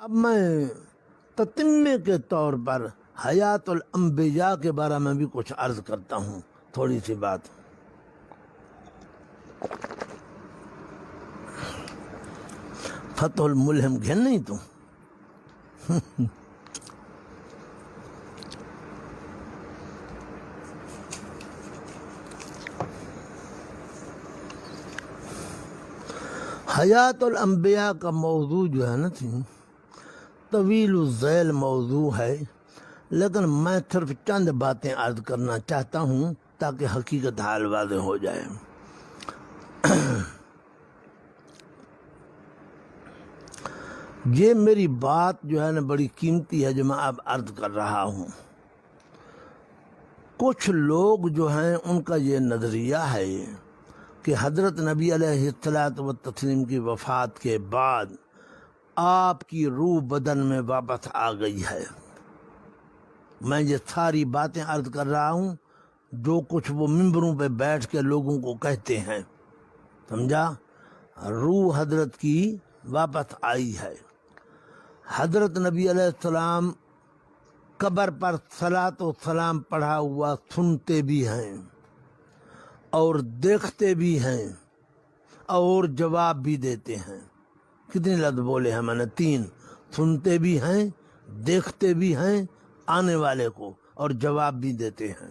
اب میں تتمے کے طور پر حیات الانبیاء کے بارے میں بھی کچھ عرض کرتا ہوں، تھوڑی سی بات۔ فتح الملہم گھن نہیں تو حیات الانبیاء کا موضوع جو ہے نا طویل الذیل موضوع ہے، لیکن میں صرف چند باتیں عرض کرنا چاہتا ہوں تاکہ حقیقت حال واضح ہو جائے۔ یہ میری بات جو ہے نا بڑی قیمتی ہے جو میں اب عرض کر رہا ہوں۔ کچھ لوگ جو ہیں ان کا یہ نظریہ ہے کہ حضرت نبی علیہ الصلوۃ والتسلیم کی وفات کے بعد آپ کی روح بدن میں واپس آ گئی ہے۔ میں یہ ساری باتیں عرض کر رہا ہوں جو کچھ وہ ممبروں پہ بیٹھ کے لوگوں کو کہتے ہیں، سمجھا؟ روح حضرت کی واپس آئی ہے۔ حضرت نبی علیہ السلام قبر پر صلاۃ و سلام پڑھا ہوا سنتے بھی ہیں اور دیکھتے بھی ہیں اور جواب بھی دیتے ہیں۔ کتنے لفظ بولے ہیں میں نے؟ 3۔ سنتے بھی ہیں، دیکھتے بھی ہیں آنے والے کو، اور جواب بھی دیتے ہیں۔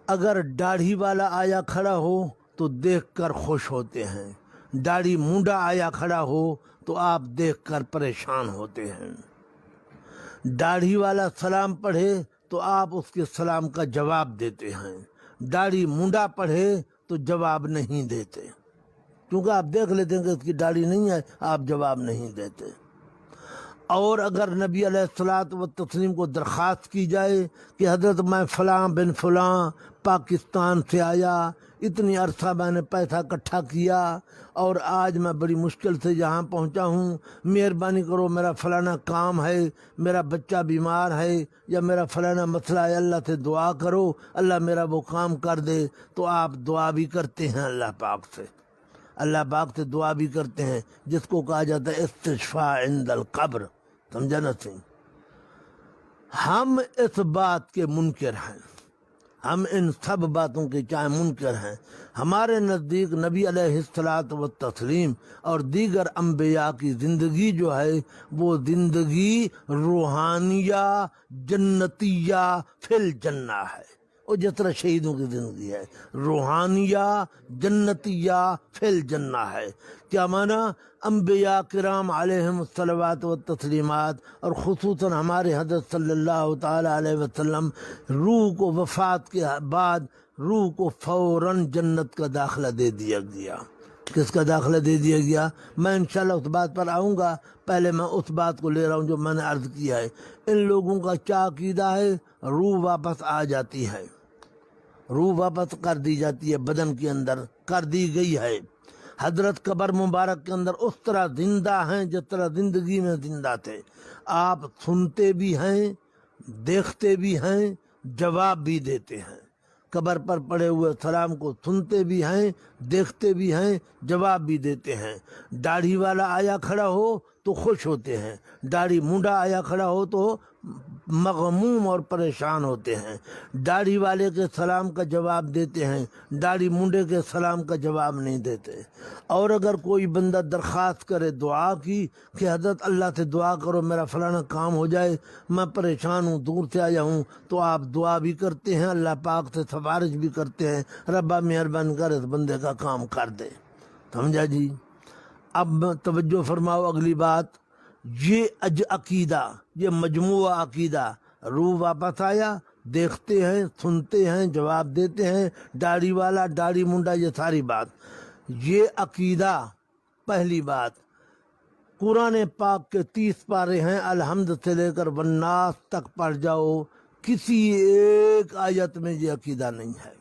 اگر داڑھی والا آیا کھڑا ہو تو دیکھ کر خوش ہوتے ہیں، داڑھی مونڈا آیا کھڑا ہو تو آپ دیکھ کر پریشان ہوتے ہیں۔ داڑھی والا سلام پڑھے تو آپ اس کے سلام کا جواب دیتے ہیں، داڑھی مونڈا پڑھے تو جواب نہیں دیتے، کیونکہ آپ دیکھ لیتے ہیں کہ اس کی داڑھی نہیں ہے، آپ جواب نہیں دیتے۔ اور اگر نبی علیہ الصلوۃ والتسلیم کو درخواست کی جائے کہ حضرت میں فلاں بن فلاں پاکستان سے آیا، اتنی عرصہ میں نے پیسہ اکٹھا کیا اور آج میں بڑی مشکل سے یہاں پہنچا ہوں، مہربانی کرو، میرا فلانا کام ہے، میرا بچہ بیمار ہے، یا میرا فلانا مسئلہ ہے، اللہ سے دعا کرو اللہ میرا وہ کام کر دے، تو آپ دعا بھی کرتے ہیں اللہ پاک سے، اللہ پاک سے دعا بھی کرتے ہیں، جس کو کہا جاتا ہے استشفاء عند القبر، سمجھا نا سی؟ ہم اس بات کے منکر ہیں، ہم ان سب باتوں کے چاہے منکر ہیں۔ ہمارے نزدیک نبی علیہ الصلوۃ والتسلیم اور دیگر انبیاء کی زندگی جو ہے وہ زندگی روحانیہ جنتیہ فی الجنہ ہے، اور جس طرح شہیدوں کی زندگی ہے روحانیہ جنتیہ فی الجنہ ہے۔ کیا معنی؟ انبیاء کرام علیہم الصلوات والتسلیمات اور خصوصاً ہمارے حضرت صلی اللہ تعالی علیہ وسلم روح کو وفات کے بعد روح کو فوراً جنت کا داخلہ دے دیا گیا۔ کس کا داخلہ دے دیا گیا؟ میں انشاءاللہ اس بات پر آؤں گا، پہلے میں اس بات کو لے رہا ہوں جو میں نے عرض کیا ہے۔ ان لوگوں کا کیا عقیدہ ہے؟ روح واپس آ جاتی ہے، روح واپس کر دی جاتی ہے، بدن کے اندر کر دی گئی ہے۔ حضرت قبر مبارک کے اندر اس طرح زندہ ہیں جس طرح زندگی میں زندہ تھے۔ آپ سنتے بھی ہیں، دیکھتے بھی ہیں، جواب بھی دیتے ہیں۔ قبر پر پڑے ہوئے سلام کو سنتے بھی ہیں، دیکھتے بھی ہیں، جواب بھی دیتے ہیں۔ داڑھی والا آیا کھڑا ہو تو خوش ہوتے ہیں، داڑھی مونڈا آیا کھڑا ہو تو مغموم اور پریشان ہوتے ہیں۔ داڑھی والے کے سلام کا جواب دیتے ہیں، داڑھی مونڈے کے سلام کا جواب نہیں دیتے۔ اور اگر کوئی بندہ درخواست کرے دعا کی کہ حضرت اللہ سے دعا کرو میرا فلانا کام ہو جائے، میں پریشان ہوں، دور سے آیا ہوں، تو آپ دعا بھی کرتے ہیں، اللہ پاک سے سفارش بھی کرتے ہیں، ربا مہربان کر اس بندے کا کام کر دے، سمجھا جی؟ اب توجہ فرماؤ اگلی بات، یہ عقیدہ، یہ مجموعہ عقیدہ، روح واپس آیا، دیکھتے ہیں، سنتے ہیں، جواب دیتے ہیں، داڑھی والا، داڑھی منڈا، یہ ساری بات، یہ عقیدہ پہلی بات۔ قرآن پاک کے 30 پارے ہیں، الحمد سے لے کر والناس تک پڑھ جاؤ، کسی ایک آیت میں یہ عقیدہ نہیں ہے،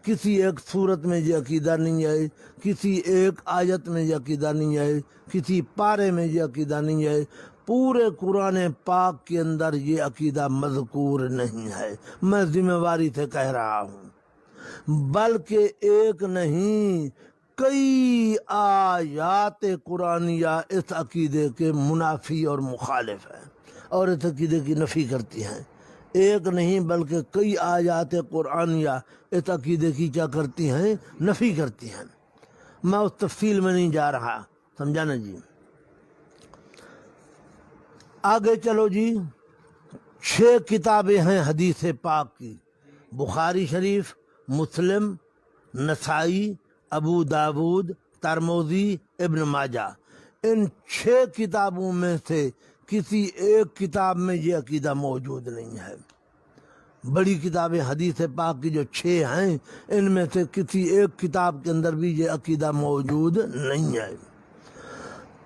کسی ایک صورت میں یہ عقیدہ نہیں ہے، کسی ایک آیت میں یہ عقیدہ نہیں ہے، کسی پارے میں یہ عقیدہ نہیں ہے، پورے قرآن پاک کے اندر یہ عقیدہ مذکور نہیں ہے۔ میں ذمہ داری سے کہہ رہا ہوں، بلکہ ایک نہیں کئی آیات قرآنیہ اس عقیدے کے منافی اور مخالف ہیں اور اس عقیدے کی نفی کرتی ہیں۔ ایک نہیں بلکہ کئی آیات قرآنیہ اس عقیدے کی کیا کرتی ہیں؟ نفی کرتی ہیں۔ میں اس تفصیل میں نہیں جا رہا، سمجھا نا جی۔ آگے چلو جی، 6 کتابیں ہیں حدیث پاک کی، بخاری شریف، مسلم، نسائی، ابو داود، ترمذی، ابن ماجہ۔ ان 6 کتابوں میں سے کسی ایک کتاب میں یہ عقیدہ موجود نہیں ہے۔ بڑی کتابیں حدیث پاک کی جو 6 ہیں، ان میں سے کسی ایک کتاب کے اندر بھی یہ عقیدہ موجود نہیں ہے۔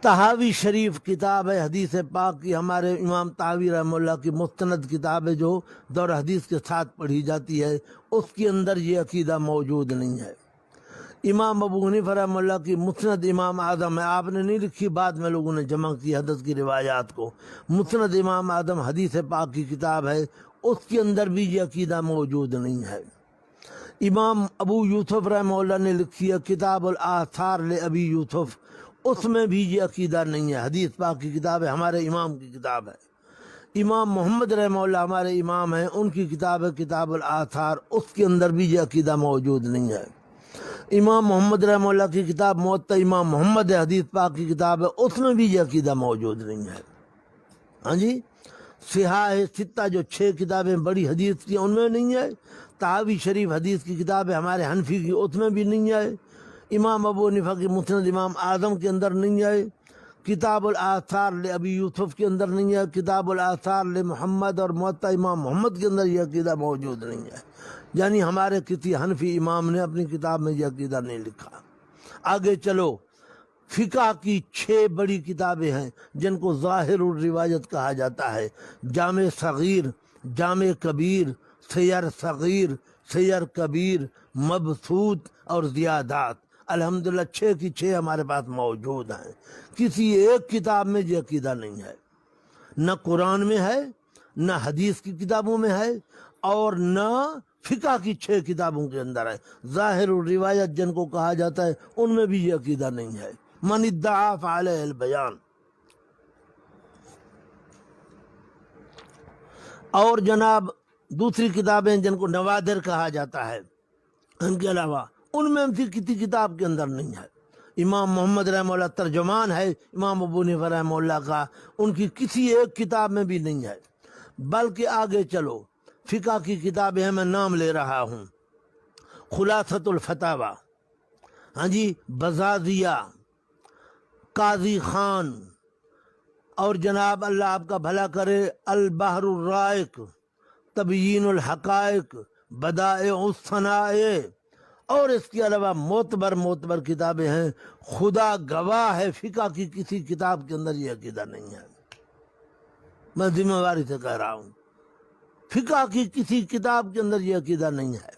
تحاوی شریف کتاب ہے حدیث پاک کی، ہمارے امام طحاوی رحمہ اللہ کی مستند کتاب ہے جو دور حدیث کے ساتھ پڑھی جاتی ہے، اس کے اندر یہ عقیدہ موجود نہیں ہے۔ امام ابو حنیفہ رحمہ اللہ کی مسند امام اعظم ہے، آپ نے نہیں لکھی، بعد میں لوگوں نے جمع کی حدیث کی روایات کو۔ مسند امام اعظم حدیث پاک کی کتاب ہے، اس کے اندر بھی یہ عقیدہ موجود نہیں ہے۔ امام ابو یوسف رحمہ اللہ نے لکھی ہے کتاب الآثار لابی یوسف، اس میں بھی یہ عقیدہ نہیں ہے۔ حدیث پاک کی کتاب ہے، ہمارے امام کی کتاب ہے۔ امام محمد رحمہ اللہ ہمارے امام ہیں، ان کی کتاب ہے کتاب الآثار، اس کے اندر بھی یہ عقیدہ موجود نہیں ہے۔ امام محمد رحمہ اللہ کی کتاب موطا امام محمد ہے، حدیث پاک کی کتاب ہے، اس میں بھی یہ عقیدہ موجود نہیں ہے۔ ہاں جی، صحاح ستہ جو 6 کتابیں بڑی حدیث کی، ان میں نہیں ہے۔ تحاوی شریف حدیث کی کتاب ہے ہمارے حنفی کی، اس میں بھی نہیں ہے۔ امام ابو حنیفہ کی مسند امام اعظم کے اندر نہیں ہے۔ کتاب الآثار لابی یوسف کے اندر نہیں ہے۔ کتاب الآثار لمحمد اور موطا امام محمد کے اندر یہ عقیدہ موجود نہیں ہے۔ یعنی ہمارے کسی حنفی امام نے اپنی کتاب میں یہ عقیدہ نہیں لکھا۔ آگے چلو، فقہ کی 6 بڑی کتابیں ہیں جن کو ظاہر الروایت کہا جاتا ہے، جامع صغیر، جامع کبیر، سیر صغیر، سیر کبیر، مبسوط اور زیادات۔ الحمدللہ 6 کی 6 ہمارے پاس موجود ہیں۔ کسی ایک کتاب میں یہ عقیدہ نہیں ہے، نہ قرآن میں ہے، نہ حدیث کی کتابوں میں ہے، اور نہ فقہ کی 6 کتابوں کے اندر ہے۔ ظاہر الروایت جن کو کہا جاتا ہے، ان میں بھی یہ عقیدہ نہیں ہے۔ من ادعا فعلیہ البیان۔ اور جناب دوسری کتابیں جن کو نوادر کہا جاتا ہے، ان کے علاوہ ان میں بھی کسی کتاب کے اندر نہیں ہے۔ امام محمد رحمہ اللہ ترجمان ہے امام ابو حنیفہ رحمہ اللہ کا، ان کی کسی ایک کتاب میں بھی نہیں ہے۔ بلکہ آگے چلو، فقہ کی کتابیں ہیں، میں نام لے رہا ہوں: خلاصۃ الفتاوی، ہاں جی، بزازیہ، قاضی خان، اور جناب اللہ آپ کا بھلا کرے البحر الرائق، تبیین الحقائق، بدائع الصنائع، اور اس کے علاوہ معتبر کتابیں ہیں۔ خدا گواہ ہے فقہ کی کسی کتاب کے اندر یہ عقیدہ نہیں ہے، میں ذمہ داری سے کہہ رہا ہوں، فقہ کی کسی کتاب کے اندر یہ عقیدہ نہیں ہے۔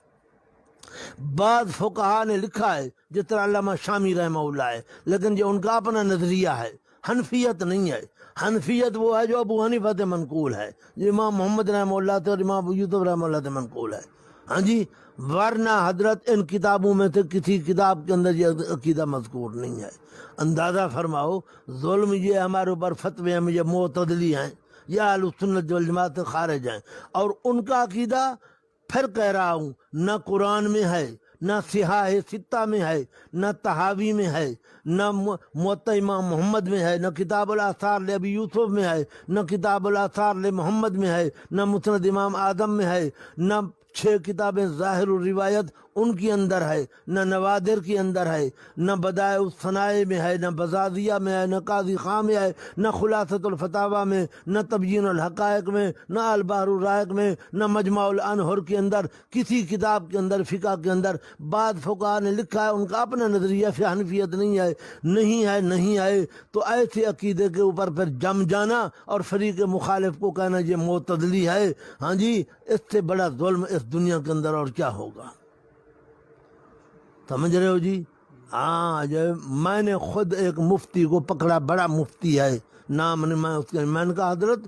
بعض فقہا نے لکھا ہے جس طرح علامہ شامی رحمہ اللہ ہے، لیکن یہ ان کا اپنا نظریہ ہے، حنفیت نہیں ہے۔ حنفیت وہ ہے جو ابو حنیفہ سے منقول ہے، جو امام محمد رحمہ اللہ سے اور امام ابو یوسف رحمہ اللہ سے منقول ہے، ہاں جی، ورنہ حضرت ان کتابوں میں سے کسی کتاب کے اندر یہ عقیدہ مذکور نہیں ہے۔ اندازہ فرماؤ، ظلم یہ ہمارے اوپر فتوے ہیں، یہ معتدلی ہیں، یہ اہل سنت والجماعت سے خارج ہیں، اور ان کا عقیدہ پھر کہہ رہا ہوں نہ قرآن میں ہے، نہ صحاح ستہ میں ہے، نہ تحاوی میں ہے، نہ موطا امام محمد میں ہے، نہ کتاب الآثار لابی یوسف میں ہے، نہ کتاب الآثار لمحمد میں ہے، نہ مسند امام اعظم میں ہے، نہ 6 کتابیں ظاہر الروایت ان کے اندر ہے، نہ نوادر کے اندر ہے، نہ بدائع الصنائع میں ہے، نہ بزازیہ میں ہے، نہ قاضی خان میں ہے، نہ خلاصۃ الفتاوی میں، نہ تبیین الحقائق میں، نہ البحر الرائق میں، نہ مجمع الانہر کے اندر، کسی کتاب کے اندر فقہ کے اندر۔ بعض فقہا نے لکھا ہے، ان کا اپنا نظریہ فی حنفیت نہیں ہے، تو ایسے عقیدے کے اوپر پھر جم جانا اور فریق مخالف کو کہنا یہ معتدلی ہے، ہاں جی، اس سے بڑا ظلم اس دنیا کے اندر اور کیا ہوگا؟ سمجھ رہے ہو جی؟ ہاں، میں نے خود ایک مفتی کو پکڑا، بڑا مفتی ہے، نام میں نے کہا حضرت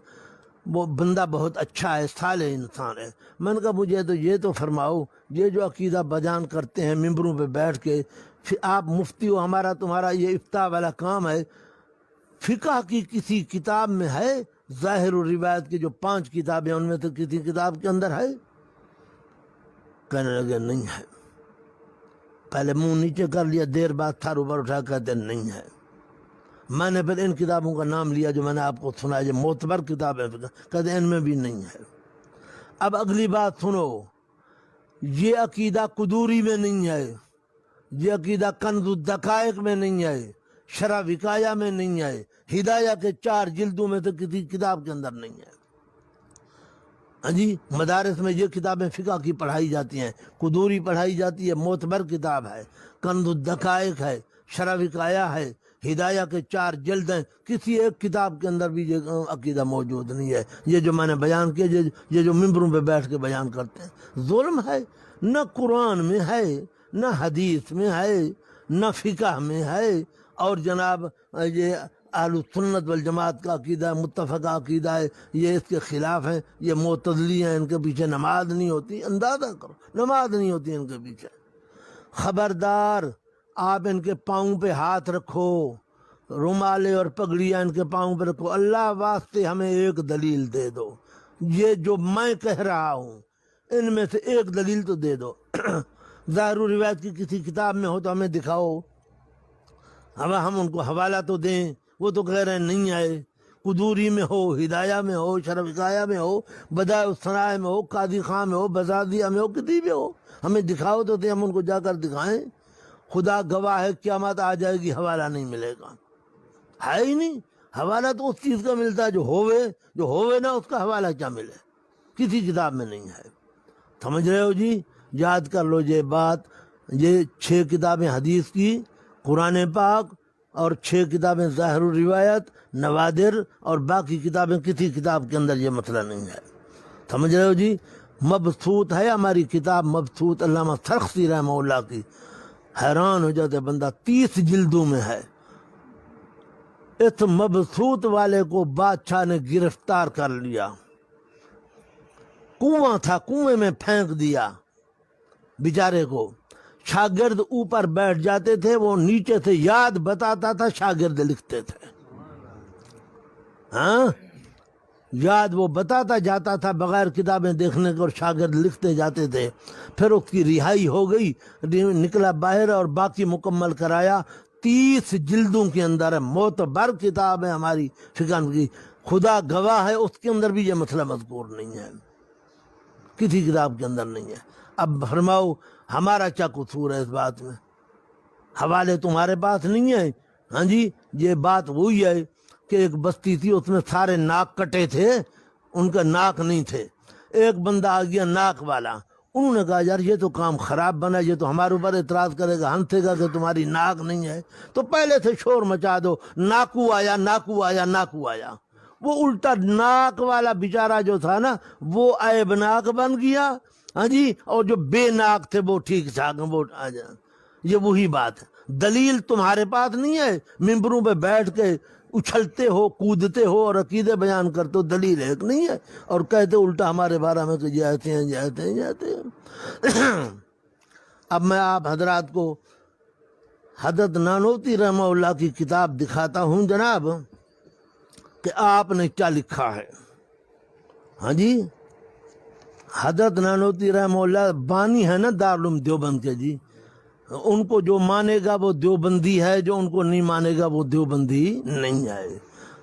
وہ بندہ بہت اچھا ہے، صالح انسان ہے۔ میں نے کہا مجھے تو یہ تو فرماؤ، یہ جو عقیدہ بیان کرتے ہیں ممبروں پہ بیٹھ کے، پھر آپ مفتی ہو، ہمارا تمہارا یہ افتاء والا کام ہے، فقہ کی کسی کتاب میں ہے؟ ظاہر و روایت کی جو 5 کتابیں ان میں تو کسی کتاب کے اندر ہے؟ کہنے لگے نہیں ہے۔ پہلے منہ نیچے کر لیا، دیر بعد تھار اوپر اٹھا کہتے نہیں ہے۔ میں نے پھر ان کتابوں کا نام لیا جو میں نے آپ کو سنا، یہ معتبر کتاب ہے، کہتے ان میں بھی نہیں ہے۔ اب اگلی بات سنو، یہ عقیدہ قدوری میں نہیں ہے، یہ عقیدہ کنز الدقائق میں نہیں ہے، شرح وقایہ میں نہیں ہے، ہدایہ کے 4 جلدوں میں تو کسی کتاب کے اندر نہیں ہے۔ ہاں جی، مدارس میں یہ کتابیں فقہ کی پڑھائی جاتی ہیں، قدوری پڑھائی جاتی ہے، معتبر کتاب ہے، کنز الدقائق ہے، شرح وقایہ ہے، ہدایہ کے 4 جلد ہیں، کسی ایک کتاب کے اندر بھی یہ عقیدہ موجود نہیں ہے۔ یہ جو میں نے بیان کیا، یہ جو ممبروں پہ بیٹھ کے بیان کرتے ہیں، ظلم ہے۔ نہ قرآن میں ہے، نہ حدیث میں ہے، نہ فقہ میں ہے، اور جناب یہ اہل سنت والجماعت کا عقیدہ ہے، متفقہ عقیدہ ہے، یہ اس کے خلاف ہیں، یہ معتزلی ہیں، ان کے پیچھے نماز نہیں ہوتی، اندازہ کرو، نماز نہیں ہوتی ان کے پیچھے۔ خبردار، آپ ان کے پاؤں پہ ہاتھ رکھو، رومالے اور پگڑیاں ان کے پاؤں پہ رکھو، اللہ واسطے ہمیں ایک دلیل دے دو، یہ جو میں کہہ رہا ہوں ان میں سے ایک دلیل تو دے دو۔ ظاہر و روایت کی کسی کتاب میں ہو تو ہمیں دکھاؤ، ہم ان کو حوالہ تو دیں۔ وہ تو کہہ رہے ہیں نہیں آئے، قدوری میں ہو، ہدایہ میں ہو، شرح وقایہ میں ہو، بدائع الصنائع میں ہو، قاضی خان میں ہو، بزازیہ میں ہو، کسی بھی ہو، ہمیں دکھاؤ تو ہم ان کو جا کر دکھائیں۔ خدا گواہ ہے، قیامت آ جائے گی، حوالہ نہیں ملے گا، ہے ہی نہیں۔ حوالہ تو اس چیز کا ملتا ہے جو ہوئے نا، اس کا حوالہ کیا ملے، کسی کتاب میں نہیں ہے۔ سمجھ رہے ہو جی؟ یاد کر لو یہ بات، یہ 6 کتابیں حدیث کی، قرآن پاک، اور 6 کتابیں ظاہر و روایت، نوادر، اور باقی کتابیں کسی کتاب کے اندر یہ مسئلہ نہیں ہے۔ سمجھ رہے ہو جی؟ مبسوط ہے ہماری کتاب، مبسوط علامہ سرخسی رحمہ اللہ کی، حیران ہو جاتے بندہ، 30 جلدوں میں ہے۔ اس مبسوط والے کو بادشاہ نے گرفتار کر لیا، کنواں تھا، کنویں میں پھینک دیا بیچارے کو۔ شاگرد اوپر بیٹھ جاتے تھے، وہ نیچے سے یاد بتاتا تھا، شاگرد لکھتے تھے۔ ہاں، یاد وہ بتاتا جاتا تھا بغیر کتابیں دیکھنے کے، اور شاگرد لکھتے جاتے تھے۔ پھر اس کی رہائی ہو گئی، نکلا باہر اور باقی مکمل کرایا۔ 30 جلدوں کے اندر ہے، معتبر کتاب ہے ہماری فقہ کی، خدا گواہ ہے اس کے اندر بھی یہ مسئلہ مذکور نہیں ہے، کسی کتاب کے اندر نہیں ہے۔ اب فرماؤ ہمارا کیا قصور ہے اس بات میں؟ حوالے تمہارے پاس نہیں ہیں؟ ہاں جی، یہ بات وہی ہے کہ ایک بستی تھی، اس میں سارے ناک کٹے تھے، ان کا ناک نہیں تھے۔ ایک بندہ آ گیا ناک والا، انہوں نے کہا یار یہ تو کام خراب بنا، یہ تو ہمارے اوپر اعتراض کرے گا، ہنسے گا کہ تمہاری ناک نہیں ہے، تو پہلے سے شور مچا دو، ناکو آیا، ناکو آیا، ناکو آیا۔ وہ الٹا ناک والا بیچارہ جو تھا نا، وہ عیب ناک بن گیا، ہاں جی، اور جو بے ناک تھے وہ ٹھیک ٹھاک وہ آ جائیں۔ یہ وہی بات ہے، دلیل تمہارے پاس نہیں ہے، ممبروں پہ بیٹھ کے اچھلتے ہو، کودتے ہو اور عقیدے بیان کرتے ہو، دلیل ایک نہیں ہے، اور کہتے الٹا ہمارے بارے میں کہ یہ ایسے ہیں، یہ ایسے ہیں، یہ ایسے ہیں۔ اب میں آپ حضرات کو حضرت نانوتوی رحمہ اللہ کی کتاب دکھاتا ہوں جناب، کہ آپ نے کیا لکھا ہے۔ ہاں جی، حضرت نانوتوی رحمہ اللہ بانی ہے نا دارالعلوم دیوبند کے جی، ان کو جو مانے گا وہ دیوبندی ہے، جو ان کو نہیں مانے گا وہ دیوبندی نہیں ہے۔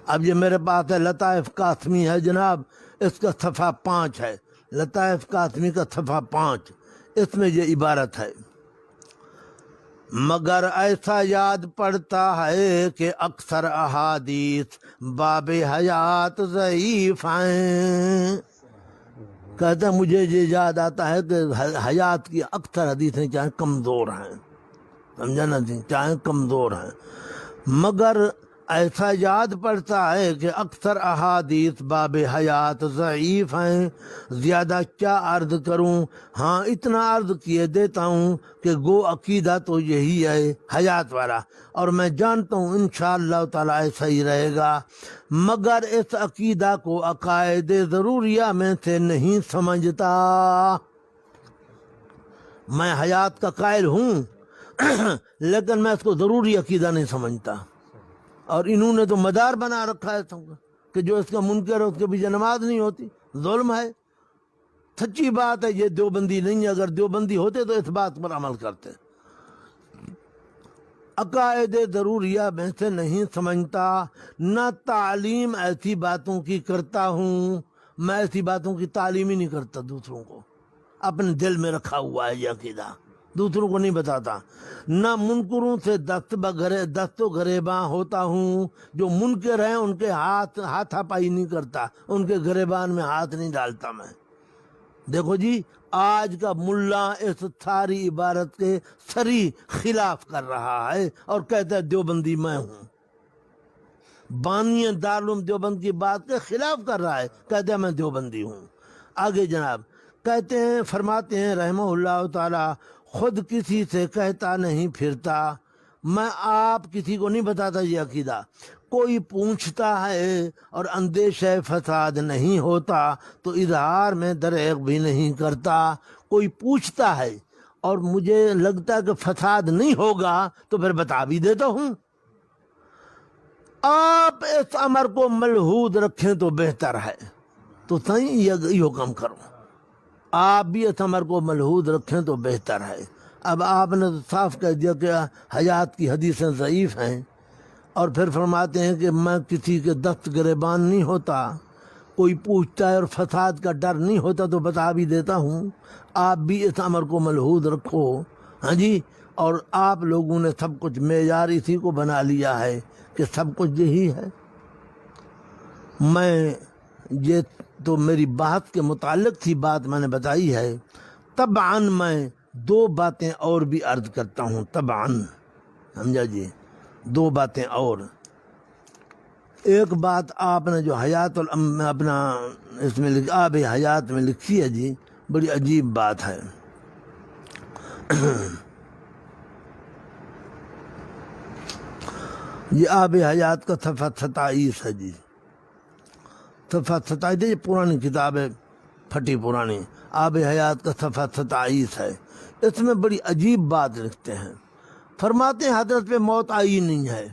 اب یہ میرے پاس ہے لطائف قاسمی ہے جناب، اس کا صفحہ 5 ہے، لطائف قاسمی کا صفحہ 5، اس میں یہ عبارت ہے، مگر ایسا یاد پڑتا ہے کہ اکثر احادیث باب حیات ضعیف ہیں۔ کہتا ہے مجھے یہ یاد آتا ہے کہ حیات کی اکثر حدیثیں چاہے کمزور ہیں، سمجھا نا جی، چاہے کمزور ہیں، مگر ایسا یاد پڑتا ہے کہ اکثر احادیث باب حیات ضعیف ہیں، زیادہ کیا عرض کروں، ہاں اتنا عرض کیے دیتا ہوں کہ گو عقیدہ تو یہی ہے حیات والا، اور میں جانتا ہوں انشاءاللہ تعالی ایسا ہی رہے گا، مگر اس عقیدہ کو عقائد ضروریہ میں سے نہیں سمجھتا۔ میں حیات کا قائل ہوں لیکن میں اس کو ضروری عقیدہ نہیں سمجھتا، اور انہوں نے تو مدار بنا رکھا ہے سب کا کہ جو اس کا منکر ہے اس کے پیچھے نماز نہیں ہوتی، ظلم ہے۔ سچی بات ہے، یہ دیوبندی نہیں ہے، اگر دیوبندی ہوتے تو اس بات پر عمل کرتے۔ عقائد ضروریہ میں سے نہیں سمجھتا، نہ تعلیم ایسی باتوں کی کرتا ہوں، میں ایسی باتوں کی تعلیم ہی نہیں کرتا دوسروں کو، اپنے دل میں رکھا ہوا ہے یہ عقیدہ، دوسروں کو نہیں بتاتا۔ نہ منکروں سے دست و گریباں ہوتا ہوں، جو منکر ہیں ان کے ہاتھا پائی نہیں کرتا، ان کے گریبان میں ہاتھ نہیں ڈالتا میں۔ دیکھو جی، آج کا ملا اس ساری عبارت کے سری خلاف کر رہا ہے اور کہتا ہے دیوبندی میں ہوں، بانی دارالعلوم دیوبند کی بات کے خلاف کر رہا ہے، کہتا ہے میں دیوبندی ہوں۔ آگے جناب کہتے ہیں، فرماتے ہیں رحمہ اللہ تعالی، خود کسی سے کہتا نہیں پھرتا، میں آپ کسی کو نہیں بتاتا یہ عقیدہ، کوئی پوچھتا ہے اور اندیشہ فساد نہیں ہوتا تو اظہار میں دریغ بھی نہیں کرتا، کوئی پوچھتا ہے اور مجھے لگتا ہے کہ فساد نہیں ہوگا تو پھر بتا بھی دیتا ہوں۔ آپ اس امر کو ملحوظ رکھیں تو بہتر ہے، تو صحیح یہ حکم کرو، آپ بھی اس امر کو ملحوظ رکھیں تو بہتر ہے۔ اب آپ نے صاف کہہ دیا کہ حیات کی حدیثیں ضعیف ہیں، اور پھر فرماتے ہیں کہ میں کسی کے دست گریبان نہیں ہوتا، کوئی پوچھتا ہے اور فساد کا ڈر نہیں ہوتا تو بتا بھی دیتا ہوں۔ آپ بھی اس امر کو ملحوظ رکھو، ہاں جی، اور آپ لوگوں نے سب کچھ معیار اسی کو بنا لیا ہے کہ سب کچھ یہی ہے۔ میں یہ تو میری بات کے متعلق تھی، بات میں نے بتائی ہے۔ طبعاً میں دو باتیں اور بھی عرض کرتا ہوں، طبعاً، سمجھا جی، دو باتیں اور۔ ایک بات آپ نے جو حیات اپنا اس میں آب حیات میں لکھی ہے جی، بڑی عجیب بات ہے۔ یہ آب حیات کا صفحہ 27 ہے جی، صفحہ 27، یہ پرانی کتاب ہے، پھٹی پرانی، آب حیات کا صفحہ 27 ہے۔ اس میں بڑی عجیب بات لکھتے ہیں، فرماتے ہیں حضرت پہ موت آئی نہیں ہے،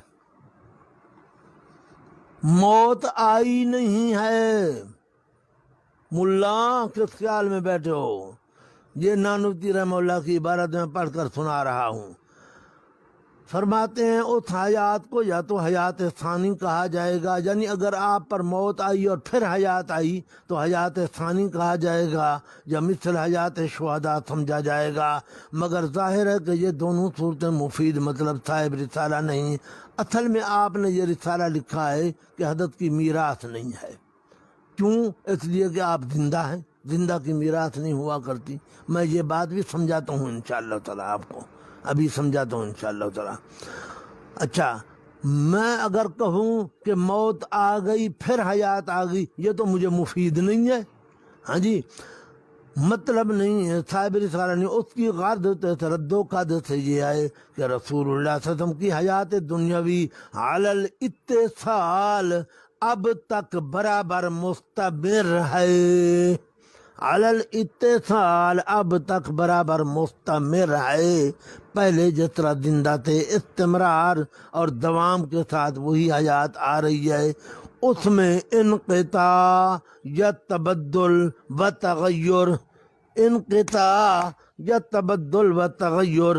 موت آئی نہیں ہے۔ ملا کس خیال میں بیٹھے ہو؟ یہ نانوتی رحمہ اللہ کی عبارت میں پڑھ کر سنا رہا ہوں۔ فرماتے ہیں اس حیات کو یا تو حیات ثانی کہا جائے گا، یعنی اگر آپ پر موت آئی اور پھر حیات آئی تو حیات ثانی کہا جائے گا، یا مثل حیات شہداء سمجھا جائے گا، مگر ظاہر ہے کہ یہ دونوں صورتیں مفید مطلب صاحب رسالہ نہیں۔ اصل میں آپ نے یہ رسالہ لکھا ہے کہ حضرت کی میراث نہیں ہے، کیوں؟ اس لیے کہ آپ زندہ ہیں، زندہ کی میراث نہیں ہوا کرتی۔ میں یہ بات بھی سمجھاتا ہوں انشاءاللہ تعالیٰ، آپ کو ابھی سمجھاتا ہوں انشاءاللہ تعالیٰ۔ اچھا، میں اگر کہوں کہ موت آ گئی پھر حیات آ گئی، یہ تو مجھے مفید نہیں ہے، ہاں جی، مطلب نہیں ہے، صاحب رسالہ نہیں۔ اس کی غرض ترد و قد سے یہ ہے کہ رسول اللہ صلی اللہ علیہ وسلم کی حیات دنیاوی علی الاتصال اب تک برابر مستمر ہے، علی الاتصال اب تک برابر مستمر ہے، پہلے جس طرح زندہ تھے، استمرار اور دوام کے ساتھ وہی حیات آ رہی ہے، اس میں انقطاع یا تبدل و تغیر، انقطاع یا تبدل و تغیر،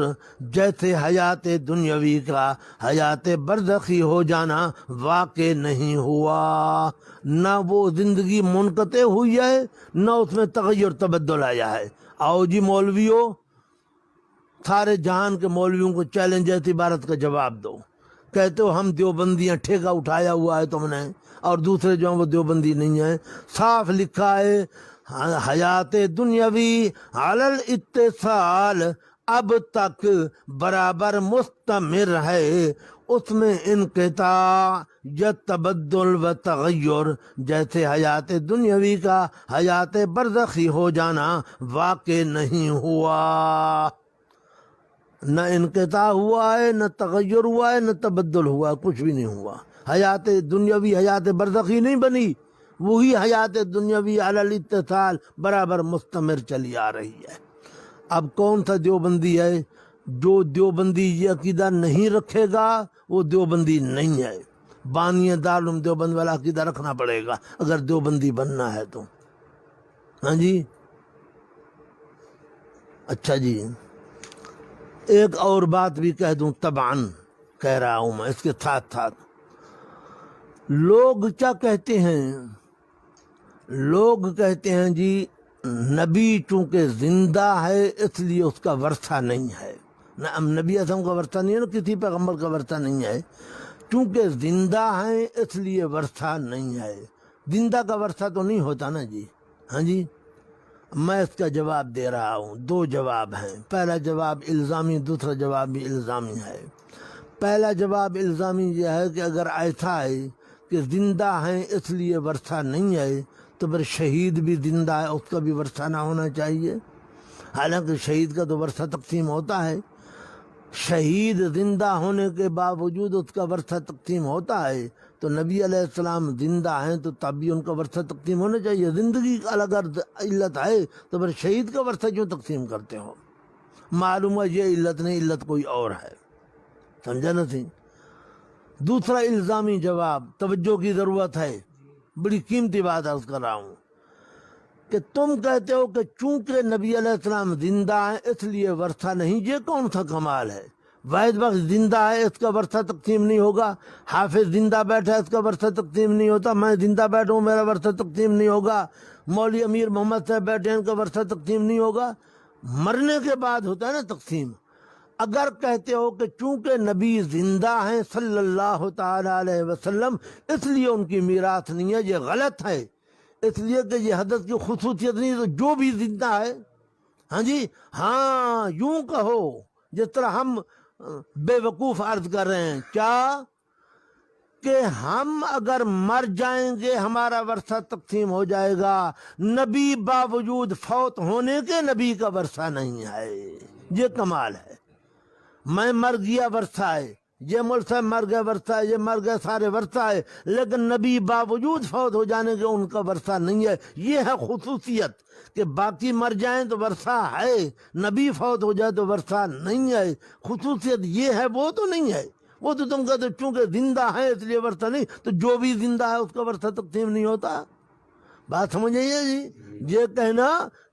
جیسے حیات دنیاوی کا حیات برزخی ہو جانا واقع نہیں ہوا، نہ وہ زندگی منقطع ہوئی ہے نہ اس میں تغیر تبدل آیا ہے۔ آؤ جی مولویوں، سارے جہان کے مولویوں کو چیلنج ہے، اس عبارت کا جواب دو۔ کہتے ہو ہم دیوبندیاں، ٹھیکہ اٹھایا ہوا ہے تم نے، اور دوسرے جو ہیں وہ دیوبندی نہیں ہیں۔ صاف لکھا ہے حیات دنیاوی علی الاتصال اب تک برابر مستمر ہے، اس میں انقطاع یا تبدل و تغیر جیسے حیات دنیاوی کا حیات برزخی ہو جانا واقع نہیں ہوا، نہ انقطاع ہوا ہے، نہ تغیر ہوا ہے، نہ تبدل ہوا ہے، کچھ بھی نہیں ہوا۔ حیات دنیاوی حیات برزخی نہیں بنی، وہی حیات دنیاوی علی الاتصال برابر مستمر چلی آ رہی ہے۔ اب کون سا دیوبندی ہے؟ جو دیوبندی یہ عقیدہ نہیں رکھے گا وہ دیوبندی نہیں ہے۔ بانی دارالعلوم دیوبند والا عقیدہ رکھنا پڑے گا اگر دیوبندی بننا ہے تو۔ ہاں جی، اچھا جی، ایک اور بات بھی کہہ دوں، طبعاً کہہ رہا ہوں میں اس کے ساتھ ساتھ، لوگ کیا کہتے ہیں؟ لوگ کہتے ہیں جی نبی چونکہ زندہ ہے اس لیے اس کا ورثہ نہیں ہے۔ نبی اعظم کا ورثہ نہیں ہے نا، کسی پیغمبر کا ورثہ نہیں ہے، چونکہ زندہ ہیں اس لیے ورثہ نہیں ہے۔ زندہ کا ورثہ تو نہیں ہوتا نا جی۔ ہاں جی، میں اس کا جواب دے رہا ہوں، دو جواب ہیں، پہلا جواب الزامی، دوسرا جواب بھی الزامی ہے۔ پہلا جواب الزامی یہ ہے کہ اگر ایسا ہے کہ زندہ ہیں اس لیے ورثہ نہیں ہے تو پھر شہید بھی زندہ ہے، اس کا بھی ورثہ نہ ہونا چاہیے، حالانکہ شہید کا تو ورثہ تقسیم ہوتا ہے۔ شہید زندہ ہونے کے باوجود اس کا ورثہ تقسیم ہوتا ہے، تو نبی علیہ السلام زندہ ہیں تو تب بھی ان کا ورثہ تقسیم ہونا چاہیے۔ زندگی کا اگر علت ہے تو پھر شہید کا ورثہ کیوں تقسیم کرتے ہو؟ معلوم ہے یہ علت نہیں، علت کوئی اور ہے، سمجھا نہ سی؟ دوسرا الزامی جواب، توجہ کی ضرورت ہے، بڑی قیمتی بات عرض کر رہا ہوں، کہ تم کہتے ہو کہ چونکہ نبی علیہ السلام زندہ ہیں اس لیے ورثہ نہیں۔ یہ کون سا کمال ہے؟ واحد بخش زندہ ہے اس کا ورثہ تقسیم نہیں ہوگا، حافظ زندہ بیٹھا ہے اس کا ورثہ تقسیم نہیں ہوتا، میں زندہ بیٹھا ہوں میرا ورثہ تقسیم نہیں ہوگا، مولوی امیر محمد صاحب بیٹھے ہیں ان کا ورثہ تقسیم نہیں ہوگا۔ مرنے کے بعد ہوتا ہے نا تقسیم۔ اگر کہتے ہو کہ چونکہ نبی زندہ ہیں صلی اللہ تعالی علیہ وسلم اس لیے ان کی میراث نہیں ہے، یہ غلط ہے، اس لیے کہ یہ حدث کی خصوصیت نہیں، تو جو بھی زندہ ہے، ہاں جی، ہاں یوں کہو جس طرح ہم بے وقوف عرض کر رہے ہیں، کیا کہ ہم اگر مر جائیں گے ہمارا ورثہ تقسیم ہو جائے گا، نبی باوجود فوت ہونے کے نبی کا ورثہ نہیں ہے۔ یہ کمال ہے، میں مر گیا ورثہ ہے، یہ ملک صاحب مر گئے ورثہ ہے، یہ مر گئے سارے ورثہ ہے، لیکن نبی باوجود فوت ہو جانے کے ان کا ورثہ نہیں ہے۔ یہ ہے خصوصیت کہ باقی مر جائیں تو ورثہ ہے، نبی فوت ہو جائے تو ورثہ نہیں ہے۔ خصوصیت یہ ہے، وہ تو نہیں ہے۔ وہ تو تم کہتے چونکہ زندہ ہے اس لیے ورثہ نہیں، تو جو بھی زندہ ہے اس کا ورثہ تقسیم نہیں ہوتا۔ بات سمجھ آئیے جی؟ یہ کہنا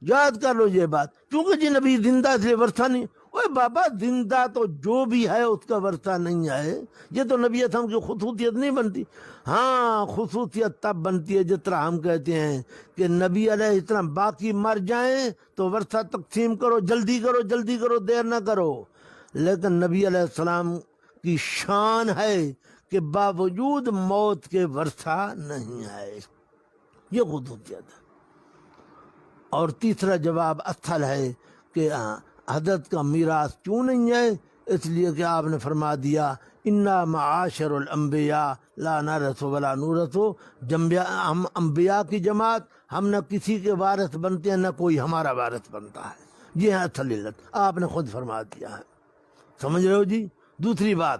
یاد کر لو یہ بات، چونکہ جی نبی زندہ اس لیے ورثہ نہیں۔ اوے بابا زندہ تو جو بھی ہے اس کا ورثہ نہیں ہے، یہ تو نبی اعظم کی خصوصیت نہیں بنتی۔ ہاں خصوصیت تب بنتی ہے جس طرح ہم کہتے ہیں کہ نبی علیہ السلام باقی مر جائیں تو ورثہ تقسیم کرو، جلدی کرو جلدی کرو، دیر نہ کرو، لیکن نبی علیہ السلام کی شان ہے کہ باوجود موت کے ورثہ نہیں ہے، یہ خصوصیت ہے۔ اور تیسرا جواب اصل ہے کہ حضرت کا میراث کیوں نہیں ہے؟ اس لیے کہ آپ نے فرما دیا انا معاشر الانبیاء لا نرث ولا نورث، ہم انبیاء کی جماعت، ہم نہ کسی کے وارث بنتے ہیں نہ کوئی ہمارا وارث بنتا ہے۔ یہ ہے اصل علت، آپ نے خود فرما دیا ہے، سمجھ رہے ہو جی؟ دوسری بات،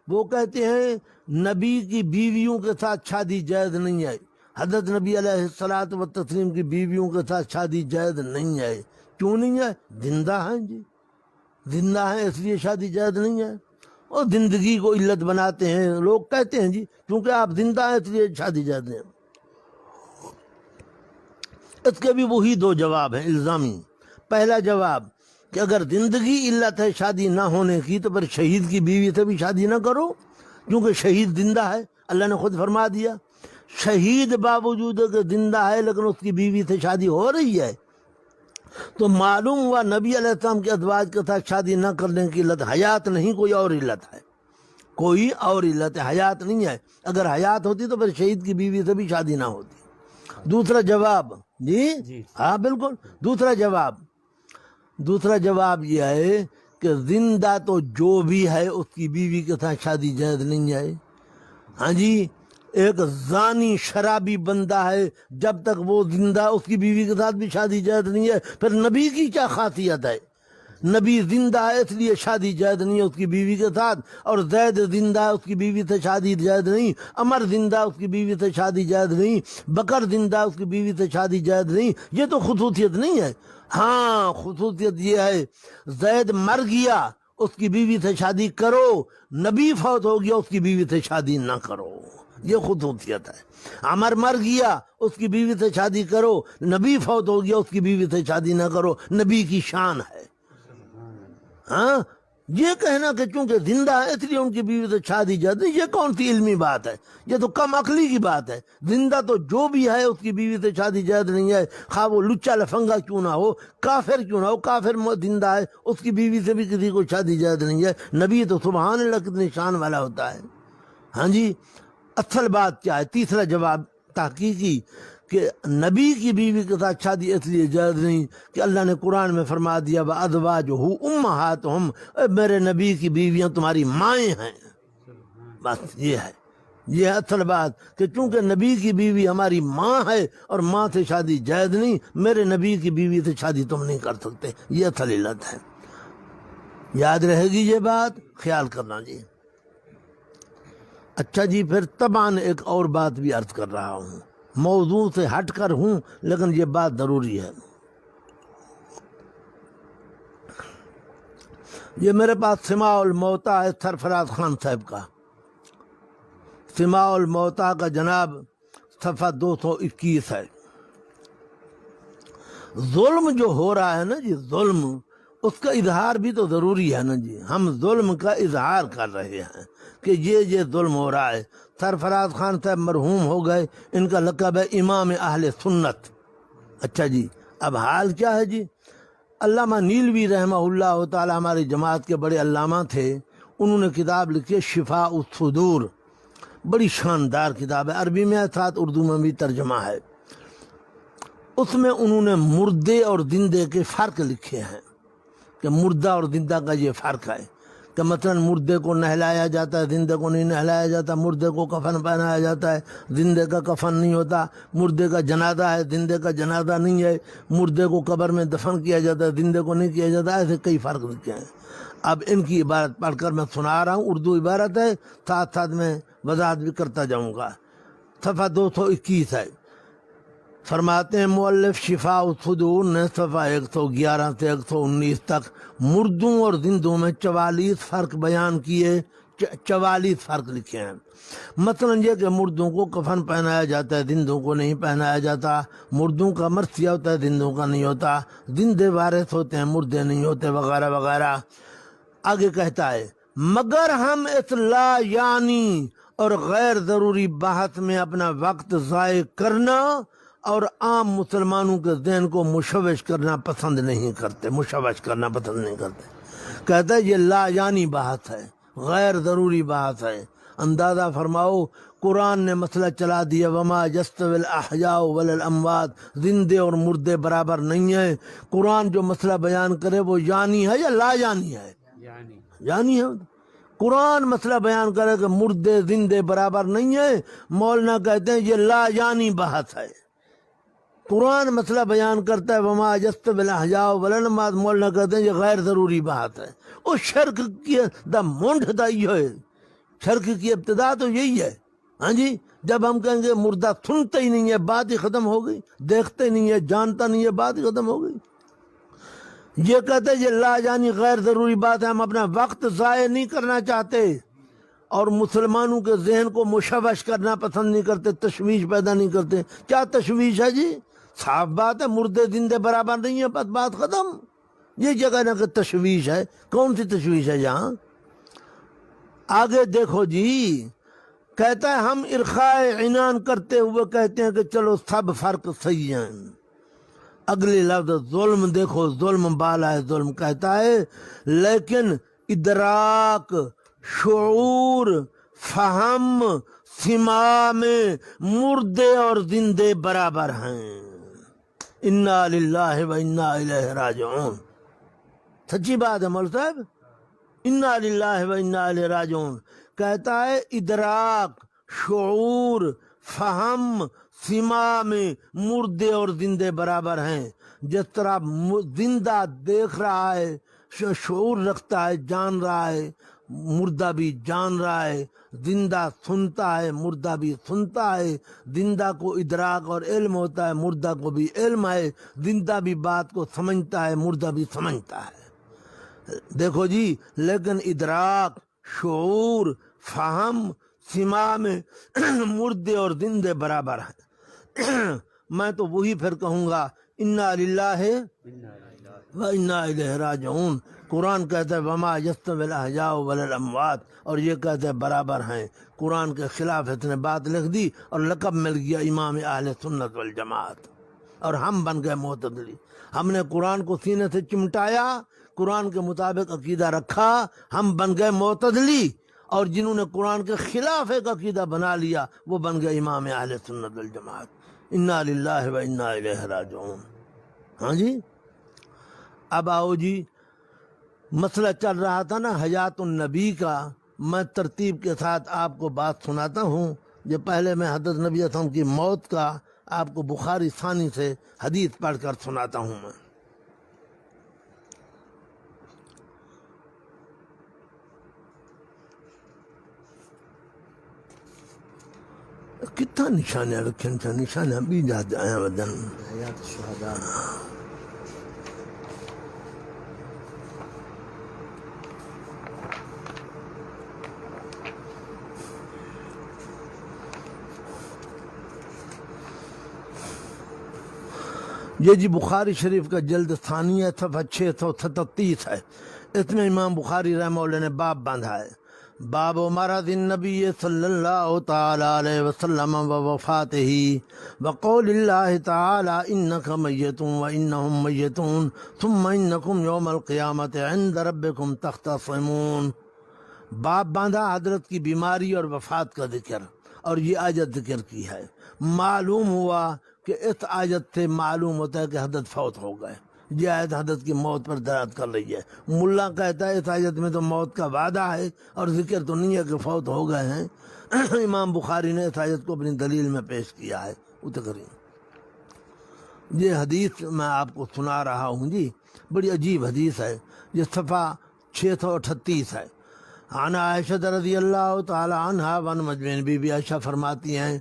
وہ کہتے ہیں نبی کی بیویوں کے ساتھ شادی جائز نہیں ہے، حضرت نبی علیہ الصلوۃ والتسلیم کی بیویوں کے ساتھ شادی جائز نہیں ہے۔ کیوں نہیں ہے؟ زندہ ہیں جی، زندہ ہیں اس لیے شادی جائز نہیں ہے۔ اور زندگی کو علت بناتے ہیں لوگ، کہتے ہیں جی کیونکہ آپ زندہ ہیں اس لیے شادی جائز نہیں ہے۔ اس کے بھی وہی دو جواب ہیں الزامی۔ پہلا جواب کہ اگر زندگی علت ہے شادی نہ ہونے کی تو پھر شہید کی بیوی سے بھی شادی نہ کرو، کیونکہ شہید زندہ ہے، اللہ نے خود فرما دیا۔ شہید باوجود کہ زندہ ہے لیکن اس کی بیوی سے شادی ہو رہی ہے، تو معلوم ہوا نبی علیہ السلام کے ازواج کے ساتھ شادی نہ کرنے کی علت حیات نہیں، کوئی اور علت ہے، کوئی اور علت ہے، حیات نہیں ہے۔ اگر حیات ہوتی تو پھر شہید کی بیوی سے بھی شادی نہ ہوتی۔ دوسرا جواب جی ہاں بالکل، دوسرا جواب یہ ہے کہ زندہ تو جو بھی ہے اس کی بیوی کے ساتھ شادی جائز نہیں ہے. ہاں جی، ایک زانی شرابی بندہ ہے، جب تک وہ زندہ اس کی بیوی کے ساتھ بھی شادی جائز نہیں ہے. پھر نبی کی کیا خاصیت ہے؟ نبی زندہ ہے اس لیے شادی جائز نہیں ہے اس کی بیوی کے ساتھ، اور زید زندہ ہے اس کی بیوی سے شادی جائز نہیں، عمر زندہ اس کی بیوی سے شادی جائز نہیں، بکر زندہ اس کی بیوی سے شادی جائز نہیں. یہ تو خصوصیت نہیں ہے. ہاں خصوصیت یہ ہے زید مر گیا اس کی بیوی سے شادی کرو، نبی فوت ہو گیا اس کی بیوی سے شادی نہ کرو، یہ خصوصیت ہے. عمر مر گیا اس کی بیوی سے شادی کرو، نبی فوت ہو گیا اس کی بیوی سے شادی نہ کرو، نبی کی شان ہے. ہاں یہ کہنا کہ چونکہ زندہ ہے اس لیے ان کی بیوی سے شادی جائز نہیں، یہ کون سی علمی بات ہے؟ یہ تو کم عقلی کی بات ہے. زندہ تو جو بھی ہے اس کی بیوی سے شادی جائز نہیں ہے، خواہ وہ لچا لفنگا کیوں نہ ہو، کافر کیوں نہ ہو. کافر زندہ ہے اس کی بیوی سے بھی کسی کو شادی جائز نہیں ہے. نبی تو سبحان اللہ کتنی شان والا ہوتا ہے. ہاں جی، اصل بات کیا ہے؟ تیسرا جواب تحقیقی کہ نبی کی بیوی کے ساتھ شادی اس لیے جائز نہیں کہ اللہ نے قرآن میں فرما دیا وَأَزْوَاجُهُ أُمَّهَاتُهُمْ، میرے نبی کی بیویاں تمہاری مائیں ہیں. بس یہ ہے، یہ اصل بات کہ چونکہ نبی کی بیوی ہماری ماں ہے اور ماں سے شادی جائز نہیں، میرے نبی کی بیوی سے شادی تم نہیں کر سکتے. یہ اصل علت ہے. یاد رہے گی یہ بات، خیال کرنا جی. اچھا جی، پھر طبعاً ایک اور بات بھی عرض کر رہا ہوں، موضوع سے ہٹ کر ہوں لیکن یہ بات ضروری ہے. یہ میرے پاس سماع الموتا ہے سرفراز خان صاحب کا، سماع الموتا کا جناب صفحہ 221 ہے. ظلم جو ہو رہا ہے نا جی، ظلم، اس کا اظہار بھی تو ضروری ہے نا جی. ہم ظلم کا اظہار کر رہے ہیں کہ یہ ظلم ہو رہا ہے. سرفراز خان صاحب مرحوم ہو گئے، ان کا لقب ہے امام اہل سنت. اچھا جی، اب حال کیا ہے جی؟ علامہ نیلوی رحمہ اللہ تعالی ہماری جماعت کے بڑے علامہ تھے، انہوں نے کتاب لکھی ہے شفاء الصدور، بڑی شاندار کتاب ہے، عربی میں ساتھ اردو میں بھی ترجمہ ہے. اس میں انہوں نے مردے اور زندے کے فرق لکھے ہیں کہ مردہ اور زندہ کا یہ فرق ہے کہ مثلا مردے کو نہلایا جاتا ہے، زندے کو نہیں نہلایا جاتا. مردے کو کفن پہنایا جاتا ہے، زندے کا کفن نہیں ہوتا. مردے کا جنازہ ہے، زندے کا جنازہ نہیں ہے. مردے کو قبر میں دفن کیا جاتا ہے، زندے کو نہیں کیا جاتا. ایسے کئی فرق لکھے ہیں. اب ان کی عبارت پڑھ کر میں سنا رہا ہوں، اردو عبارت ہے، ساتھ ساتھ میں وضاحت بھی کرتا جاؤں گا. صفحہ 221 ہے. فرماتے ہیں مؤلف شفاء الصدور نے صفحہ 111 سے 119 تک مردوں اور زندوں میں 44 فرق بیان کیے، 44 فرق لکھے ہیں. مثلا یہ کہ مردوں کو کفن پہنایا جاتا ہے، زندوں کو نہیں پہنایا جاتا. مردوں کا مرثیہ ہوتا ہے، زندوں کا نہیں ہوتا. زندے وارث ہوتے ہیں، مردے نہیں ہوتے، وغیرہ وغیرہ. آگے کہتا ہے مگر ہم اطلاع یعنی اور غیر ضروری بحث میں اپنا وقت ضائع کرنا اور عام مسلمانوں کے ذہن کو مشوش کرنا پسند نہیں کرتے، مشوش کرنا پسند نہیں کرتے. کہتا ہے یہ لا یعنی بحث ہے، غیر ضروری بحث ہے. اندازہ فرماؤ قرآن نے مسئلہ چلا دیا وما یستوی الاحیاء ولا الاموات، زندے اور مردے برابر نہیں ہیں. قرآن جو مسئلہ بیان کرے وہ یعنی ہے یا لا یعنی ہے؟ یعنی ہے. قرآن مسئلہ بیان کرے کہ مردے زندے برابر نہیں ہیں، مولانا کہتے ہیں یہ لا یعنی بحث ہے. قرآن مسئلہ بیان کرتا ہے وما یستوی الاحیاء ولا الاموات، مولانا کہتے ہیں یہ غیر ضروری بات ہے. اس شرک کی دا مونڈ دا یہ ہے، شرک کی ابتدا تو یہی ہے. ہاں جی، جب ہم کہیں گے مردہ سنتا ہی نہیں ہے، بات ہی ختم ہو گئی. دیکھتے نہیں ہے، جانتا نہیں ہے، بات ہی ختم ہو گئی. یہ کہتے ہیں یہ لا یعنی غیر ضروری بات ہے، ہم اپنا وقت ضائع نہیں کرنا چاہتے اور مسلمانوں کے ذہن کو مشوش کرنا پسند نہیں کرتے، تشویش پیدا نہیں کرتے. کیا تشویش ہے جی؟ صاف بات ہے مردے زندے برابر نہیں ہے، بس بات ختم. یہ جگہ نہ کہ تشویش ہے. کون سی تشویش ہے یہاں؟ آگے دیکھو جی، کہتا ہے ہم ارخاء عنان کرتے ہوئے کہتے ہیں کہ چلو سب فرق صحیح ہیں. اگلی لفظ ظلم دیکھو، ظلم بالا ہے. ظلم کہتا ہے لیکن ادراک، شعور، فہم، سماع میں مردے اور زندے برابر ہیں. انا للہ و انا الیہ راجعون. سچی بات ہے مول صاحب. انا للہ و انا الیہ راجعون. کہتا ہے ادراک، شعور، فہم، سما میں مردے اور زندے برابر ہیں. جس طرح زندہ دیکھ رہا ہے، شعور رکھتا ہے، جان رہا ہے، مردہ بھی جان رہا ہے. زندہ سنتا ہے، مردہ بھی سنتا ہے. زندہ کو ادراک اور علم ہوتا ہے، مردہ کو بھی علم ہے. زندہ بھی بات کو سمجھتا ہے، مردہ بھی سمجھتا ہے. دیکھو جی، لیکن ادراک، شعور، فہم، سما میں مردے اور زندے برابر ہیں. میں تو وہی پھر کہوں گا انا للہ و انا الیہ راجعون. قرآن کہتا ہے وما یستوی الاحیاء ولا الاموات، اور یہ کہتے ہیں برابر ہیں. قرآن کے خلاف اتنے بات لکھ دی اور لقب مل گیا امام اہل سنت والجماعت، اور ہم بن گئے معتدلی. ہم نے قرآن کو سینے سے چمٹایا، قرآن کے مطابق عقیدہ رکھا، ہم بن گئے معتدلی. اور جنہوں نے قرآن کے خلاف ایک عقیدہ بنا لیا وہ بن گئے امام اہل سنت والجماعت. انا للہ و انا الیہ راجعون. ہاں جی، اب آؤ جی، مسئلہ چل رہا تھا نا حیات النبی کا. میں ترتیب کے ساتھ آپ کو بات سناتا ہوں. یہ پہلے میں حضرت نبی صلی اللہ علیہ وسلم کی موت کا آپ کو بخاری ثانی سے حدیث پڑھ کر سناتا ہوں. میں کتنا نشانے رکھے، نشانے بھی جاتے ہیں بدن. حیات الشہداء. یہ جی بخاری شریف کا جلد ثانی ہے، صفحہ 637 ہے. اس میں امام بخاری رحمہ اللہ نے باب باندھا ہے، باب مرض النبی صلی اللہ تعالی علیہ وسلم و وفاتہ وقول اللہ تعالی انک میت و انہم میتون ثم انکم یوم القیامت عند ربکم تختصمون. باب باندھا حضرت کی بیماری اور وفات کا ذکر، اور یہ آیت ذکر کی ہے. معلوم ہوا کہ اس آیت سے معلوم ہوتا ہے کہ حضرت فوت ہو گئے. یہ آیت حضرت کی موت پر دلالت کر رہی ہے. ملا کہتا ہے اس آیت میں تو موت کا وعدہ ہے اور ذکر تو نہیں ہے کہ فوت ہو گئے ہیں. امام بخاری نے اس آیت کو اپنی دلیل میں پیش کیا ہے. یہ حدیث میں آپ کو سنا رہا ہوں جی، بڑی عجیب حدیث ہے. یہ صفحہ 638 ہے. عن عائشہ رضی اللہ تعالی عنہا ون مجمعین. بی بی عائشہ فرماتی ہیں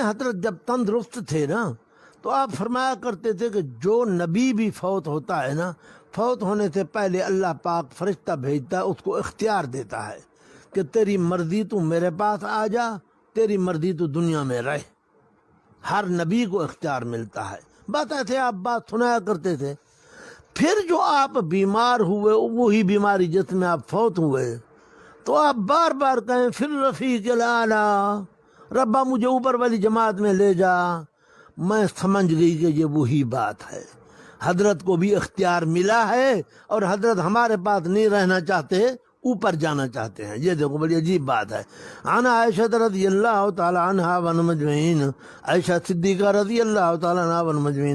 حضرت جب تندرست تھے نا تو آپ فرمایا کرتے تھے کہ جو نبی بھی فوت ہوتا ہے نا، فوت ہونے سے پہلے اللہ پاک فرشتہ بھیجتا ہے، اس کو اختیار دیتا ہے کہ تیری مرضی تو میرے پاس آ جا، تیری مرضی تو دنیا میں رہ. ہر نبی کو اختیار ملتا ہے. بتاتے آپ بات سنایا کرتے تھے. پھر جو آپ بیمار ہوئے، وہی بیماری جس میں آپ فوت ہوئے، تو آپ بار بار کہیں پھر رفیق الاعلی، ربا مجھے اوپر والی جماعت میں لے جا. میں سمجھ گئی کہ یہ وہی بات ہے. حضرت کو بھی اختیار ملا ہے اور حضرت ہمارے پاس نہیں رہنا چاہتے، اوپر جانا چاہتے ہیں. یہ دیکھو بڑی عجیب بات ہے. عن عائشہ رضی اللہ تعالی عنہا ون مجمعین. عائشہ صدیقہ رضی اللہ تعالی عنہا ون مجمعین